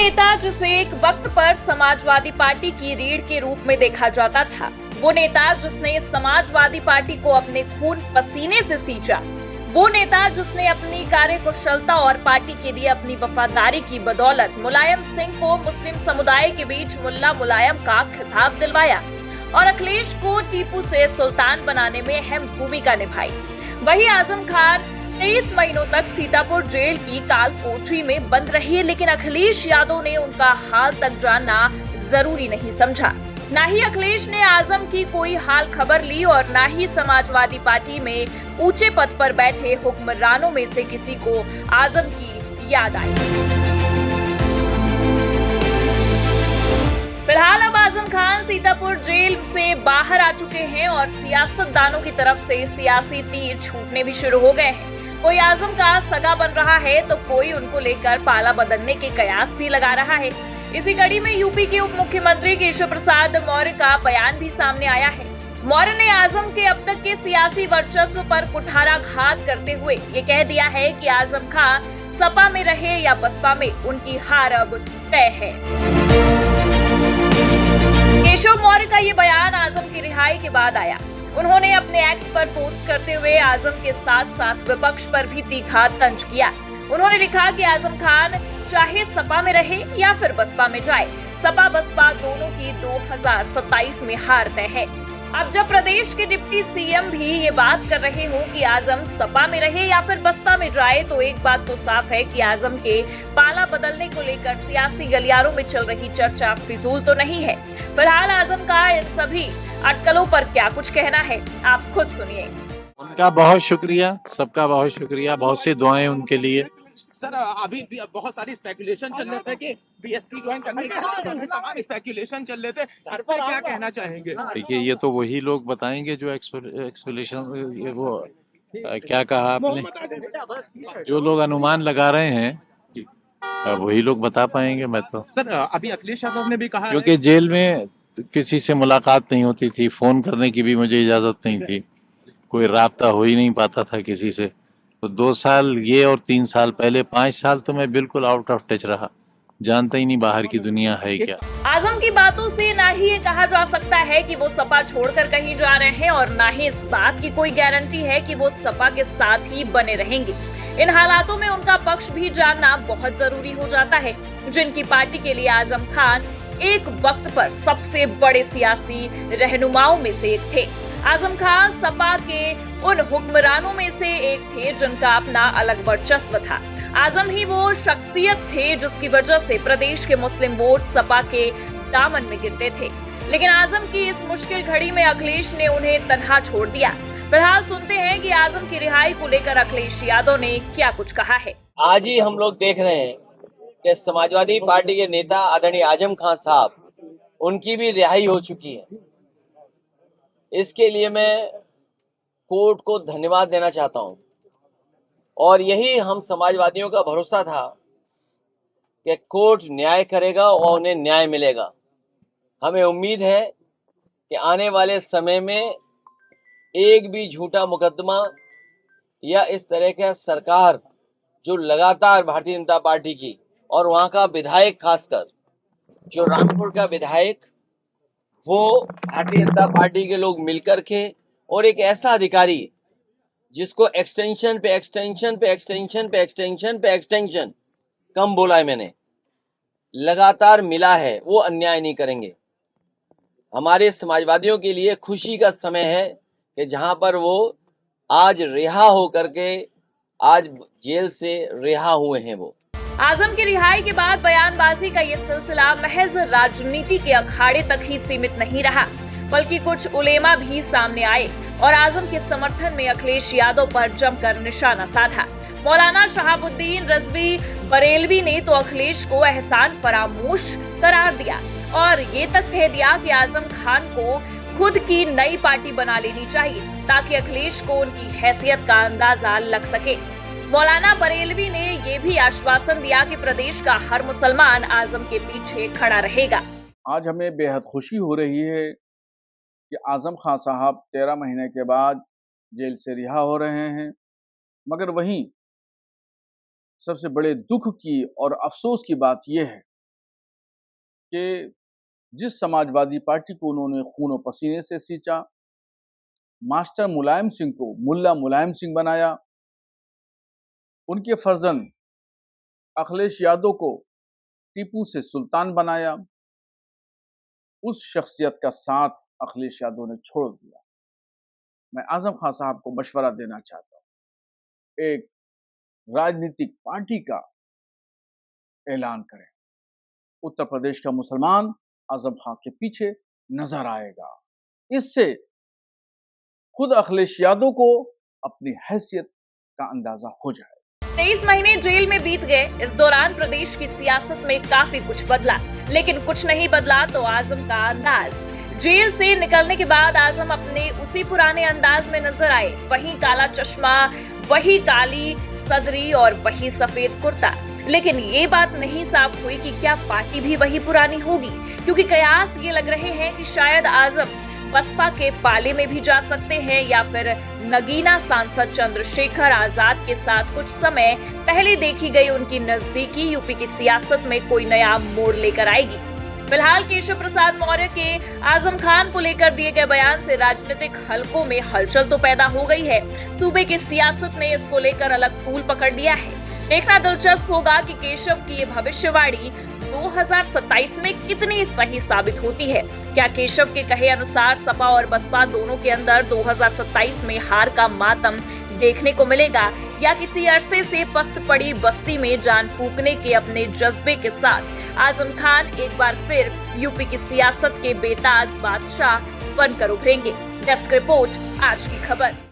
नेता जिसे एक वक्त पर समाजवादी पार्टी की रीढ़ के रूप में देखा जाता था, वो नेता जिसने समाजवादी पार्टी को अपने खून पसीने से सींचा, वो नेता जिसने अपनी कार्यकुशलता और पार्टी के लिए अपनी वफादारी की बदौलत मुलायम सिंह को मुस्लिम समुदाय के बीच मुल्ला मुलायम का खिताब दिलवाया और अखिलेश को टीपू से सुल्तान बनाने में अहम भूमिका निभाई, वही आजम खान 23 महीनों तक सीतापुर जेल की काल कोठरी में बंद रहे, लेकिन अखिलेश यादव ने उनका हाल तक जानना जरूरी नहीं समझा। ना ही अखिलेश ने आजम की कोई हाल खबर ली और ना ही समाजवादी पार्टी में ऊंचे पद पर बैठे हुक्मरानों में से किसी को आजम की याद आई। फिलहाल अब आजम खान सीतापुर जेल से बाहर आ चुके हैं और सियासतदानों की तरफ से सियासी तीर छूटने भी शुरू हो गए हैं। कोई आजम का सगा बन रहा है तो कोई उनको लेकर पाला बदलने के कयास भी लगा रहा है। इसी कड़ी में यूपी के उप मुख्यमंत्री केशव प्रसाद मौर्य का बयान भी सामने आया है। मौर्य ने आजम के अब तक के सियासी वर्चस्व पर कुठाराघात करते हुए ये कह दिया है कि आजम खान सपा में रहे या बसपा में, उनकी हार अब तय है। केशव मौर्य का ये बयान आजम की रिहाई के बाद आया। उन्होंने अपने एक्स पर पोस्ट करते हुए आजम के साथ साथ विपक्ष पर भी तीखा तंज किया। उन्होंने लिखा कि आजम खान चाहे सपा में रहे या फिर बसपा में जाए, सपा बसपा दोनों की 2027 में हार तय है। अब जब प्रदेश के डिप्टी सीएम भी ये बात कर रहे हो कि आजम सपा में रहे या फिर बसपा में जाए, तो एक बात तो साफ है कि आजम के पाला बदलने को लेकर सियासी गलियारों में चल रही चर्चा फिजूल तो नहीं है। फिलहाल आजम का इन सभी अटकलों पर क्या कुछ कहना है, आप खुद सुनिए। उनका बहुत शुक्रिया, सबका बहुत शुक्रिया, बहुत सी दुआएं उनके लिए। सर अभी भी बहुत सारी स्पेकुलेशन चल रहे थे कि बीएसपी ज्वाइन करने के तमाम स्पेकुलेशन चल रहे थे, इस पर क्या कहना चाहेंगे? देखिए, ये तो वही लोग बताएंगे जो एक्सपेक्टेशन, वो क्या कहा आपने, जो लोग अनुमान लगा रहे हैं वही लोग बता पाएंगे। मैं तो सर अभी अखिलेश यादव ने भी कहा, क्योंकि जेल में किसी से मुलाकात नहीं होती थी, फोन करने की भी मुझे इजाजत नहीं थी, कोई राब्ता हो ही नहीं पाता था किसी से। तो 2 साल ये और 3 साल पहले 5 साल तो मैं बिल्कुल आउट ऑफ टच रहा, जानता ही नहीं बाहर की दुनिया है क्या। आजम की बातों से ना ही ये कहा जा सकता है कि वो सपा छोड़कर कहीं जा रहे हैं और ना ही इस बात की कोई गारंटी है कि वो सपा के साथ ही बने रहेंगे। इन हालातों में उनका पक्ष भी जानना बहुत जरूरी हो जाता है। जिनकी पार्टी के लिए आजम खान एक वक्त पर सबसे बड़े सियासी रहनुमाओं में से एक थे। आजम खान सपा के उन हुक्मरानों में से एक थे जिनका अपना अलग वर्चस्व था। आजम ही वो शख्सियत थे जिसकी वजह से प्रदेश के मुस्लिम वोट सपा के दामन में गिरते थे, लेकिन आजम की इस मुश्किल घड़ी में अखिलेश ने उन्हें तन्हा छोड़ दिया। फिलहाल सुनते हैं कि आजम की रिहाई को लेकर अखिलेश यादव ने क्या कुछ कहा है। आज ही हम लोग देख रहे हैं कि समाजवादी पार्टी के नेता आदरणीय आजम खान साहब, उनकी भी रिहाई हो चुकी है। इसके लिए मैं कोर्ट को धन्यवाद देना चाहता हूं और यही हम समाजवादियों का भरोसा था कि कोर्ट न्याय करेगा और उन्हें न्याय मिलेगा। हमें उम्मीद है कि आने वाले समय में एक भी झूठा मुकदमा या इस तरह का सरकार जो लगातार भारतीय जनता पार्टी की और वहां का विधायक, खासकर जो रामपुर का विधायक, वो भारतीय जनता पार्टी के लोग मिलकर के और एक ऐसा अधिकारी जिसको एक्सटेंशन पे एक्सटेंशन पे एक्सटेंशन पे एक्सटेंशन पे एक्सटेंशन कम बोला है मैंने, लगातार मिला है, वो अन्याय नहीं करेंगे। हमारे समाजवादियों के लिए खुशी का समय है कि जहां पर वो आज रिहा होकर के आज जेल से रिहा हुए हैं। वो आजम की रिहाई के बाद बयानबाजी का ये सिलसिला महज राजनीति के अखाड़े तक ही सीमित नहीं रहा, बल्कि कुछ उलेमा भी सामने आए और आजम के समर्थन में अखिलेश यादव पर जमकर निशाना साधा। मौलाना शहाबुद्दीन रजवी बरेलवी ने तो अखिलेश को एहसान फरामोश करार दिया और ये तक कह दिया कि आजम खान को खुद की नई पार्टी बना लेनी चाहिए ताकि अखिलेश को उनकी हैसियत का अंदाजा लग सके। मौलाना बरेलवी ने ये भी आश्वासन दिया कि प्रदेश का हर मुसलमान आजम के पीछे खड़ा रहेगा। आज हमें बेहद खुशी हो रही है कि आजम खान साहब 13 महीने के बाद जेल से रिहा हो रहे हैं, मगर वहीं सबसे बड़े दुख की और अफसोस की बात यह है कि जिस समाजवादी पार्टी को उन्होंने खून और पसीने से सींचा, मास्टर मुलायम सिंह को मुल्ला मुलायम सिंह बनाया, उनके फर्जंद अखिलेश यादव को टीपू से सुल्तान बनाया, उस शख्सियत का साथ अखिलेश यादव ने छोड़ दिया। मैं आजम खान साहब को मशवरा देना चाहता हूं, एक राजनीतिक पार्टी का ऐलान करें। उत्तर प्रदेश का मुसलमान आजम खान के पीछे नजर आएगा। इससे खुद अखिलेश यादव को अपनी हैसियत का अंदाजा हो जाए। 23 महीने जेल में बीत गए। इस दौरान प्रदेश की सियासत में काफी कुछ बदला, लेकिन कुछ नहीं बदला तो आजम का अंदाज। जेल से निकलने के बाद आजम अपने उसी पुराने अंदाज में नजर आए। वही काला चश्मा, वही काली सदरी और वही सफेद कुर्ता। लेकिन ये बात नहीं साफ हुई कि क्या पार्टी भी वही पुरानी होगी, क्योंकि कयास ये लग रहे हैं कि शायद आजम बसपा के पाले में भी जा सकते हैं या फिर नगीना सांसद चंद्रशेखर आजाद के साथ कुछ समय पहले देखी गई उनकी नजदीकी यूपी की सियासत में कोई नया मोड़ लेकर आएगी। फिलहाल केशव प्रसाद मौर्य के आजम खान को लेकर दिए गए बयान से राजनीतिक हलकों में हलचल तो पैदा हो गई है। सूबे की सियासत ने इसको लेकर अलग तूल पकड़ लिया है। देखना दिलचस्प होगा कि केशव की ये भविष्यवाणी 2027 में कितनी सही साबित होती है। क्या केशव के कहे अनुसार सपा और बसपा दोनों के अंदर 2027 में हार का मातम देखने को मिलेगा, या किसी अरसे से पस्त पड़ी बस्ती में जान फूंकने के अपने जज्बे के साथ आजम खान एक बार फिर यूपी की सियासत के बेताज बादशाह बनकर उभरेंगे। डेस्क रिपोर्ट, आज की खबर।